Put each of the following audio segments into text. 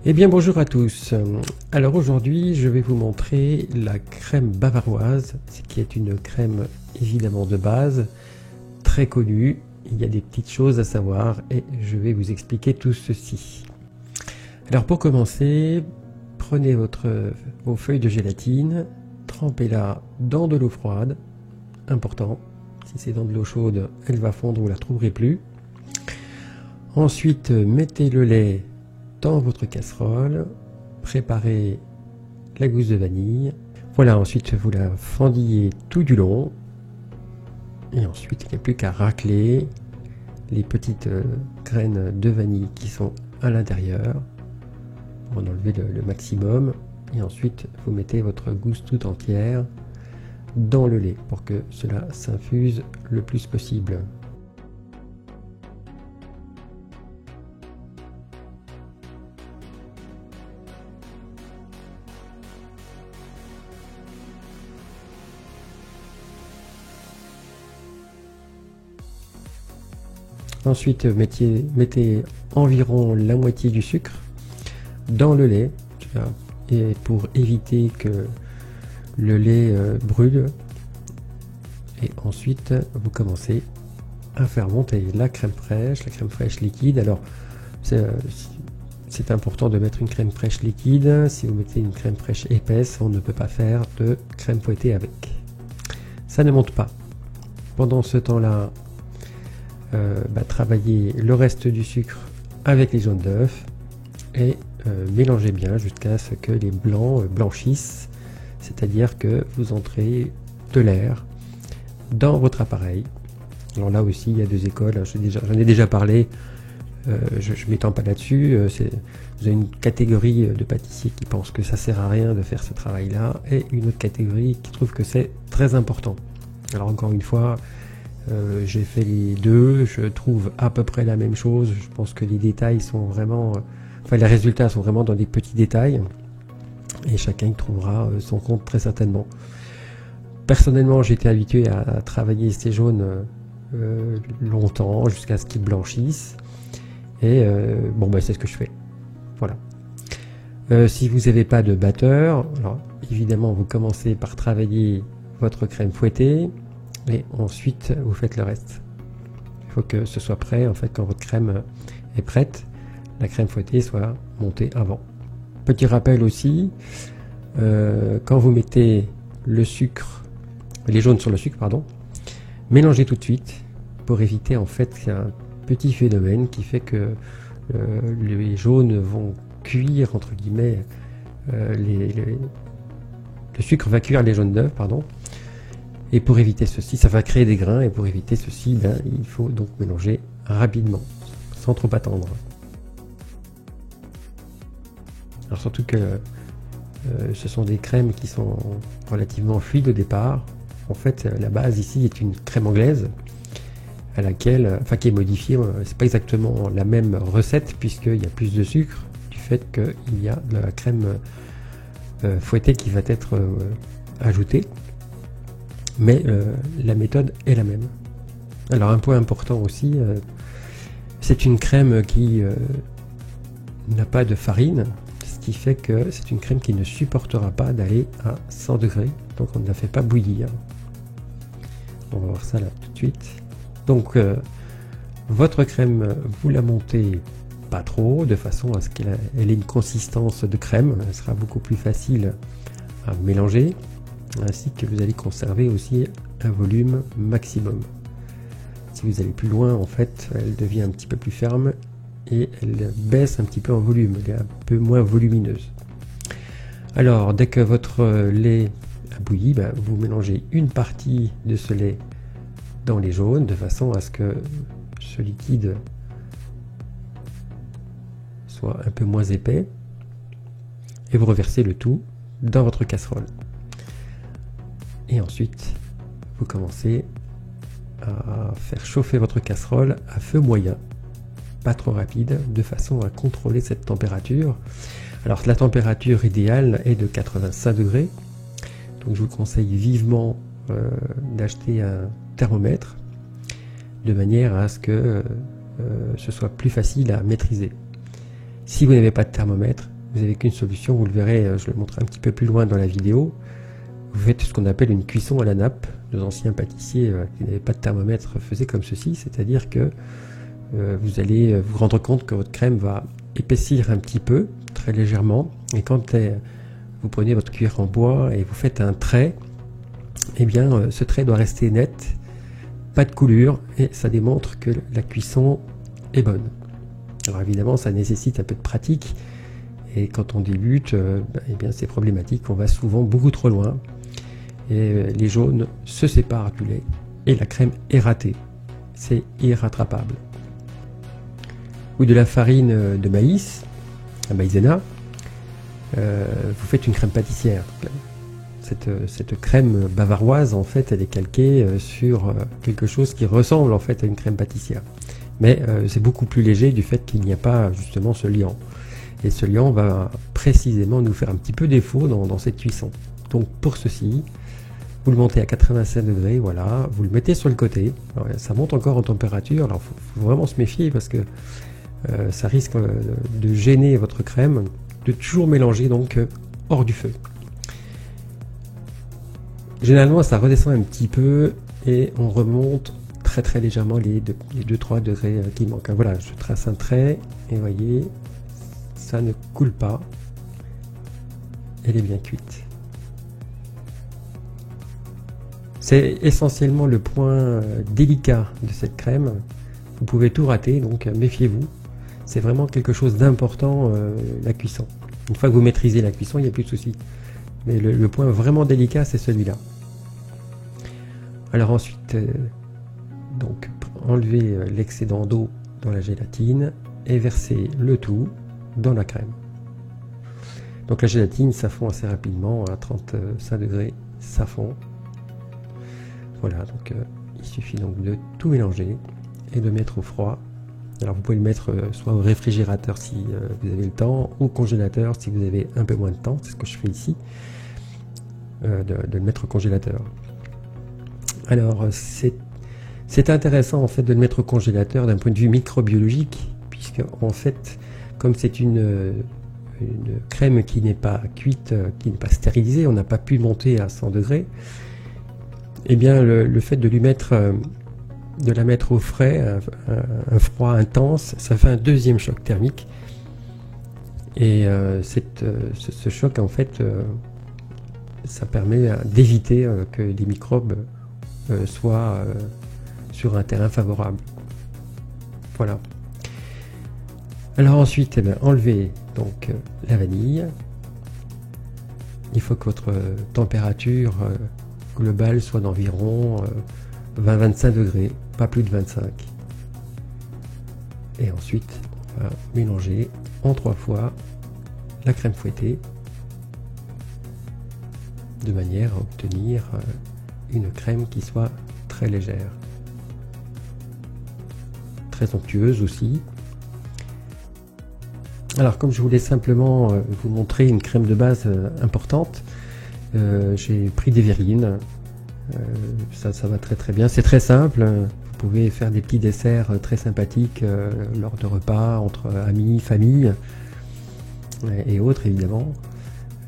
Eh bien bonjour à tous. Alors aujourd'hui je vais vous montrer la crème bavaroise, qui est une crème évidemment de base, très connue. Il y a des petites choses à savoir et je vais vous expliquer tout ceci. Alors pour commencer, prenez vos feuilles de gélatine, trempez-la dans de l'eau froide, important. Si c'est dans de l'eau chaude, elle va fondre, vous ne la trouverez plus. Ensuite, mettez le lait dans votre casserole, préparez la gousse de vanille. Voilà, ensuite vous la fendillez tout du long. Et ensuite, il n'y a plus qu'à racler les petites graines de vanille qui sont à l'intérieur pour en enlever le maximum. Et ensuite, vous mettez votre gousse tout entière dans le lait pour que cela s'infuse le plus possible. Ensuite, mettez environ la moitié du sucre dans le lait, et pour éviter que le lait brûle. Et ensuite, vous commencez à faire monter la crème fraîche liquide. Alors, c'est important de mettre une crème fraîche liquide. Si vous mettez une crème fraîche épaisse, on ne peut pas faire de crème fouettée avec. Ça ne monte pas. Pendant ce temps-là, travaillez le reste du sucre avec les jaunes d'œufs et mélangez bien jusqu'à ce que les blancs blanchissent, c'est-à-dire que vous entrez de l'air dans votre appareil. Alors là aussi il y a deux écoles, j'en ai déjà parlé, je ne m'étends pas là-dessus. Vous avez une catégorie de pâtissiers qui pensent que ça sert à rien de faire ce travail-là et une autre catégorie qui trouve que c'est très important. Alors encore une fois, j'ai fait les deux, je trouve à peu près la même chose. Je pense que les détails sont vraiment, les résultats sont vraiment dans des petits détails et chacun y trouvera son compte très certainement. Personnellement, j'étais habitué à travailler ces jaunes longtemps jusqu'à ce qu'ils blanchissent et c'est ce que je fais. Voilà. Si vous n'avez pas de batteur, alors évidemment vous commencez par travailler votre crème fouettée. Et ensuite vous faites le reste. Il faut que ce soit prêt en fait quand votre crème est prête, la crème fouettée soit montée avant. Petit rappel aussi, quand vous mettez le sucre, les jaunes sur le sucre pardon, mélangez tout de suite pour éviter en fait qu'il y a un petit phénomène qui fait que les jaunes vont cuire entre guillemets, le sucre va cuire les jaunes d'œufs pardon. Et pour éviter ceci, ça va créer des grains, et pour éviter ceci, il faut donc mélanger rapidement, sans trop attendre. Alors surtout que ce sont des crèmes qui sont relativement fluides au départ. En fait, la base ici est une crème anglaise, à laquelle, qui est modifiée, c'est pas exactement la même recette, puisqu'il y a plus de sucre, du fait qu'il y a de la crème fouettée qui va être ajoutée. Mais la méthode est la même. Alors un point important aussi, c'est une crème qui n'a pas de farine, ce qui fait que c'est une crème qui ne supportera pas d'aller à 100 degrés, donc on ne la fait pas bouillir. On va voir ça là tout de suite. Donc votre crème, vous la montez pas trop, de façon à ce qu'elle ait une consistance de crème, elle sera beaucoup plus facile à mélanger, ainsi que vous allez conserver aussi un volume maximum. Si vous allez plus loin, en fait, elle devient un petit peu plus ferme et elle baisse un petit peu en volume, elle est un peu moins volumineuse. Alors, dès que votre lait a bouilli, vous mélangez une partie de ce lait dans les jaunes, de façon à ce que ce liquide soit un peu moins épais, et vous reversez le tout dans votre casserole. Et ensuite, vous commencez à faire chauffer votre casserole à feu moyen, pas trop rapide, de façon à contrôler cette température. Alors la température idéale est de 85 degrés, donc je vous conseille vivement d'acheter un thermomètre, de manière à ce que ce soit plus facile à maîtriser. Si vous n'avez pas de thermomètre, vous n'avez qu'une solution, vous le verrez, je le montre un petit peu plus loin dans la vidéo. Vous faites ce qu'on appelle une cuisson à la nappe. Nos anciens pâtissiers qui n'avaient pas de thermomètre faisaient comme ceci, c'est-à-dire que vous allez vous rendre compte que votre crème va épaissir un petit peu, très légèrement, et quand vous prenez votre cuillère en bois et vous faites un trait, eh bien ce trait doit rester net, pas de coulure, et ça démontre que la cuisson est bonne. Alors évidemment ça nécessite un peu de pratique, et quand on débute, eh bien c'est problématique, on va souvent beaucoup trop loin, et les jaunes se séparent du lait, et la crème est ratée, c'est irrattrapable. Ou de la farine de maïs, la maïzena, vous faites une crème pâtissière. Cette crème bavaroise, en fait, elle est calquée sur quelque chose qui ressemble en fait à une crème pâtissière. Mais c'est beaucoup plus léger du fait qu'il n'y a pas justement ce liant. Et ce liant va précisément nous faire un petit peu défaut dans cette cuisson. Donc pour ceci, vous le montez à 85 degrés, voilà, vous le mettez sur le côté. Alors, ça monte encore en température, alors il faut vraiment se méfier parce que ça risque de gêner votre crème, de toujours mélanger donc hors du feu. Généralement ça redescend un petit peu et on remonte très légèrement les 2-3 degrés qui manquent. Voilà, je trace un trait et vous voyez, ça ne coule pas, elle est bien cuite. C'est essentiellement le point délicat de cette crème. Vous pouvez tout rater, donc méfiez-vous. C'est vraiment quelque chose d'important, la cuisson. Une fois que vous maîtrisez la cuisson, il n'y a plus de souci. Mais le point vraiment délicat, c'est celui-là. Alors ensuite, donc enlever l'excédent d'eau dans la gélatine et verser le tout dans la crème. Donc la gélatine, ça fond assez rapidement, à 35 degrés, ça fond. Voilà, donc il suffit donc de tout mélanger et de mettre au froid. Alors vous pouvez le mettre soit au réfrigérateur si vous avez le temps, ou au congélateur si vous avez un peu moins de temps, c'est ce que je fais ici, de le mettre au congélateur. Alors c'est intéressant en fait de le mettre au congélateur d'un point de vue microbiologique, puisque en fait, comme c'est une crème qui n'est pas cuite, qui n'est pas stérilisée, on n'a pas pu monter à 100 degrés, et bien le fait de la mettre au frais, un froid intense, ça fait un deuxième choc thermique. Et ce choc, en fait, ça permet d'éviter que les microbes soient sur un terrain favorable. Voilà. Alors ensuite, enlevez donc la vanille. Il faut que votre température globale soit d'environ 20-25 degrés, pas plus de 25. Et ensuite, on va mélanger en 3 fois la crème fouettée de manière à obtenir une crème qui soit très légère, très onctueuse aussi. Alors comme je voulais simplement vous montrer une crème de base importante, j'ai pris des verrines. Ça va très bien, c'est très simple. Vous pouvez faire des petits desserts très sympathiques lors de repas entre amis, famille et autres évidemment.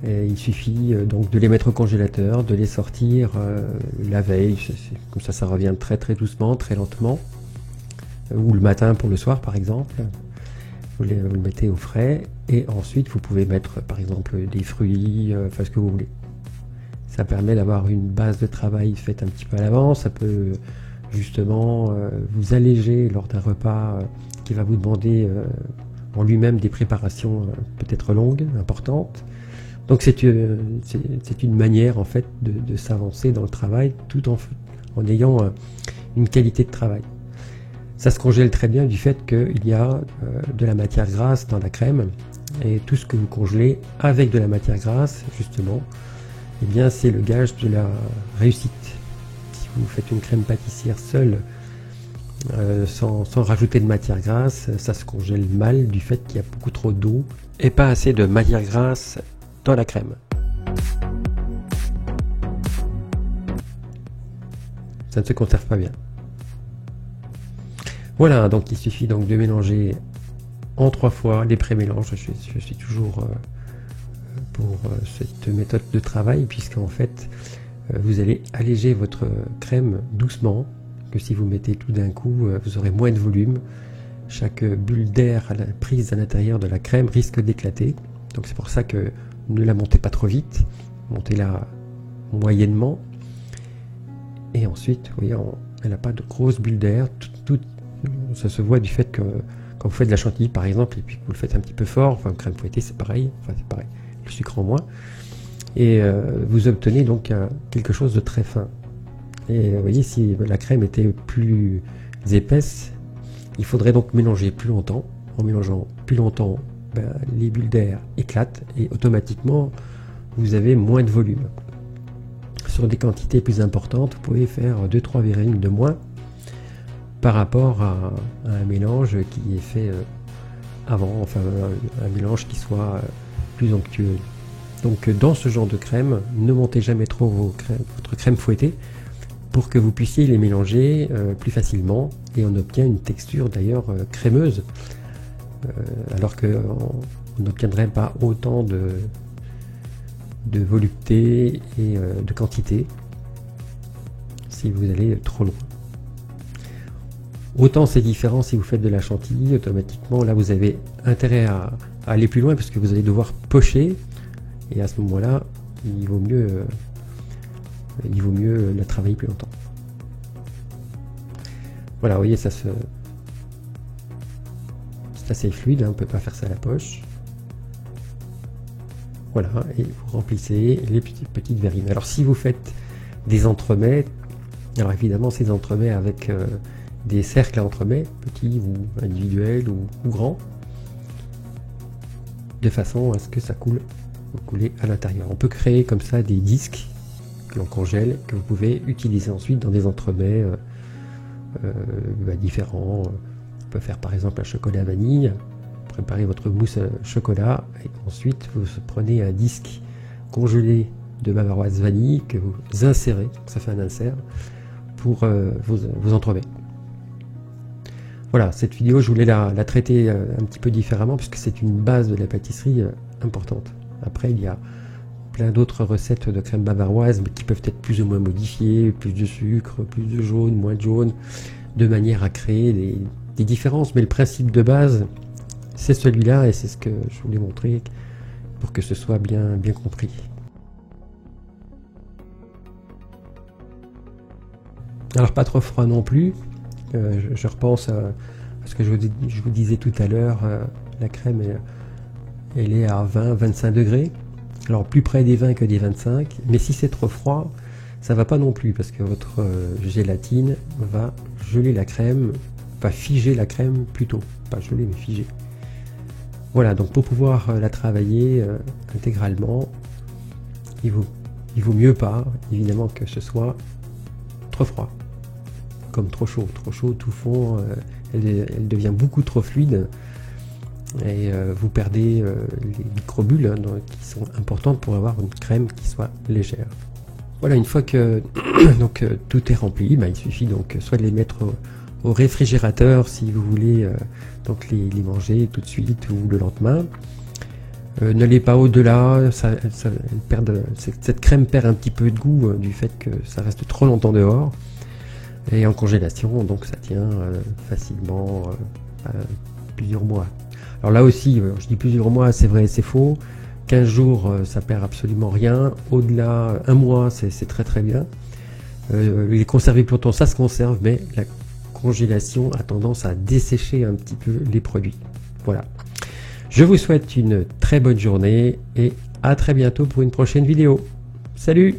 Et il suffit donc de les mettre au congélateur, de les sortir la veille, comme ça revient très doucement, très lentement, ou le matin pour le soir par exemple. Vous le mettez au frais et ensuite vous pouvez mettre par exemple des fruits, enfin ce que vous voulez. Ça permet d'avoir une base de travail faite un petit peu à l'avance. Ça peut justement vous alléger lors d'un repas qui va vous demander en lui-même des préparations peut-être longues, importantes. Donc c'est une manière en fait de s'avancer dans le travail tout en ayant une qualité de travail. Ça se congèle très bien du fait qu'il y a de la matière grasse dans la crème, et tout ce que vous congelez avec de la matière grasse justement, eh bien c'est le gage de la réussite. Si vous faites une crème pâtissière seule, sans rajouter de matière grasse, ça se congèle mal du fait qu'il y a beaucoup trop d'eau et pas assez de matière grasse dans la crème. Ça ne se conserve pas bien. Voilà, donc il suffit donc de mélanger en 3 fois les pré-mélanges. Je suis toujours pour cette méthode de travail, puisqu'en fait vous allez alléger votre crème doucement, que si vous mettez tout d'un coup vous aurez moins de volume. Chaque bulle d'air prise à l'intérieur de la crème risque d'éclater, donc c'est pour ça que ne la montez pas trop vite, montez-la moyennement, et ensuite vous voyez, elle n'a pas de grosses bulles d'air. Ça se voit du fait que quand vous faites de la chantilly par exemple, et puis que vous le faites un petit peu fort, enfin crème fouettée c'est pareil, le sucre en moins, et vous obtenez donc quelque chose de très fin. Et vous voyez, si la crème était plus épaisse, il faudrait donc mélanger plus longtemps. En mélangeant plus longtemps, les bulles d'air éclatent et automatiquement vous avez moins de volume. Sur des quantités plus importantes, vous pouvez faire 2-3 verrines de moins par rapport à un mélange qui est fait avant, enfin un mélange qui soit plus onctueux. Donc dans ce genre de crème, ne montez jamais trop votre crème fouettée pour que vous puissiez les mélanger plus facilement, et on obtient une texture d'ailleurs crémeuse, alors qu'on n'obtiendrait pas autant de volupté et de quantité si vous allez trop loin. Autant c'est différent si vous faites de la chantilly, automatiquement là vous avez intérêt à aller plus loin parce que vous allez devoir pocher, et à ce moment-là il vaut mieux la travailler plus longtemps. Voilà, vous voyez, c'est assez fluide, hein, on ne peut pas faire ça à la poche. Voilà, et vous remplissez les petites verrines. Alors si vous faites des entremets, alors évidemment ces entremets avec des cercles à entremets, petits ou individuels ou grands, de façon à ce que ça coule à l'intérieur. On peut créer comme ça des disques que l'on congèle, que vous pouvez utiliser ensuite dans des entremets différents. On peut faire par exemple un chocolat vanille, préparer votre mousse chocolat, et ensuite vous prenez un disque congelé de bavaroise vanille que vous insérez, ça fait un insert, pour vos entremets. Voilà, cette vidéo je voulais la traiter un petit peu différemment puisque c'est une base de la pâtisserie importante. Après il y a plein d'autres recettes de crème bavaroise mais qui peuvent être plus ou moins modifiées, plus de sucre, plus de jaune, moins de jaune, de manière à créer des différences, mais le principe de base c'est celui-là, et c'est ce que je voulais montrer pour que ce soit bien compris. Alors pas trop froid non plus, je repense à ce que je vous disais tout à l'heure, la crème elle est à 20-25 degrés, alors plus près des 20 que des 25, mais si c'est trop froid, ça va pas non plus, parce que votre gélatine va geler la crème, va figer la crème plutôt, pas geler mais figer. Voilà, donc pour pouvoir la travailler intégralement, il vaut mieux pas, évidemment, que ce soit trop froid, comme trop chaud, tout fond, elle devient beaucoup trop fluide, et vous perdez les microbules qui sont importantes pour avoir une crème qui soit légère. Voilà, une fois que donc, tout est rempli, il suffit donc soit de les mettre au réfrigérateur si vous voulez donc les manger tout de suite ou le lendemain. Ne les pas au-delà, cette crème perd un petit peu de goût du fait que ça reste trop longtemps dehors. Et en congélation, donc ça tient facilement plusieurs mois. Alors là aussi, je dis plusieurs mois, c'est vrai, c'est faux. 15 jours, ça perd absolument rien. Au-delà, un mois, c'est très bien. Les conserver plus longtemps, ça se conserve, mais la congélation a tendance à dessécher un petit peu les produits. Voilà. Je vous souhaite une très bonne journée et à très bientôt pour une prochaine vidéo. Salut!